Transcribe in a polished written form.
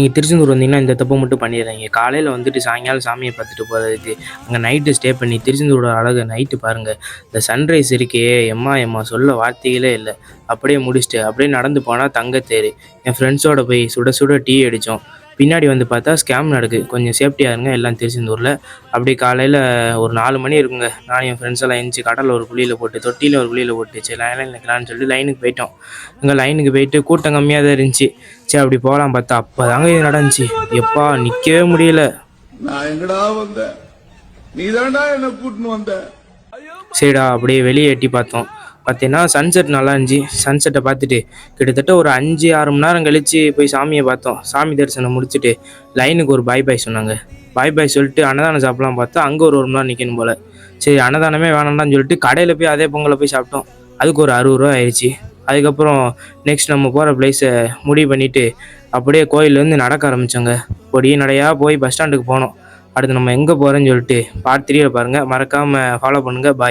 நீங்க திருச்செந்தூர் வந்தீங்கன்னா, இந்த தப்ப மட்டும் பண்ணிறாதீங்க. காலையில வந்துட்டு சாயங்காலம் சாமிய பார்த்துட்டு போறதுக்கு, அங்க நைட்டு ஸ்டே பண்ணி திருச்செந்தூரோட அழக நைட்டு பாருங்க. இந்த சன்ரைஸ் இருக்கே, எம்மா எம்மா சொல்ல வார்த்தைகளே இல்ல. அப்படியே முடிச்சுட்டு, அப்படியே நடந்து போனா தங்கத்தேரு. என் ஃப்ரெண்ட்ஸோட போய் சுட சுட டீ அடிச்சோம். பின்னாடி வந்து பார்த்தா ஸ்கேம் நடக்குது. கொஞ்சம் சேஃப்டியா இருங்க எல்லாம் திருச்செந்தூர்ல. அப்படியே காலையில ஒரு 4 மணி இருக்குங்க. நானும் என் ஃப்ரெண்ட்ஸ் எல்லாம் எந்திச்சு கடல்ல ஒரு குளியல போட்டு, தொட்டியில ஒரு குளியல போட்டு, சரி லைன்ல நிக்கலாம்னு சொல்லிட்டு லைனுக்கு போயிட்டோம். அங்க லைனுக்கு போயிட்டு கூட்டம் கம்மியா தான் இருந்துச்சு. சரி அப்படி போகலாம் பார்த்தா அப்பதாங்க இது நடந்துச்சு. எப்பா நிக்கவே முடியல. நான் எங்கடா வந்தேன், நீ தாண்டா என்ன கூட்டின்னு வந்த. சரிடா அப்படியே வெளியே எட்டி பார்த்தோம். பார்த்தீங்கன்னா சன்செட் நல்லா இருந்துச்சு. சன்செட்டை பார்த்துட்டு கிட்டத்தட்ட ஒரு 5-6 மணி நேரம் கழிச்சு போய் சாமியை பார்த்தோம். சாமி தரிசனம் முடிச்சுட்டு லைனுக்கு ஒரு பாய் பாய் சொன்னாங்க. பாய் பாய் சொல்லிட்டு அன்னதானம் சாப்பிடலாம் பார்த்தா அங்கே ஒரு 1 மணி நேரம் நிற்கணும் போல். சரி அன்னதானமே வேணாம்டான்னு சொல்லிட்டு கடையில் போய் அதே பொங்கலை போய் சாப்பிட்டோம். அதுக்கு ஒரு 60 ரூபா ஆயிடுச்சு. அதுக்கப்புறம் நெக்ஸ்ட் நம்ம போகிற பிளேஸை முடிவு பண்ணிவிட்டு அப்படியே கோயிலேருந்து நடக்க ஆரம்பித்தோங்க. பொடி நடையாக போய் பஸ் ஸ்டாண்டுக்கு போனோம். அடுத்து நம்ம எங்கே போகிறோன்னு சொல்லிட்டு பார்ட் 3ல பாருங்கள். மறக்காமல் ஃபாலோ பண்ணுங்கள். பாய்.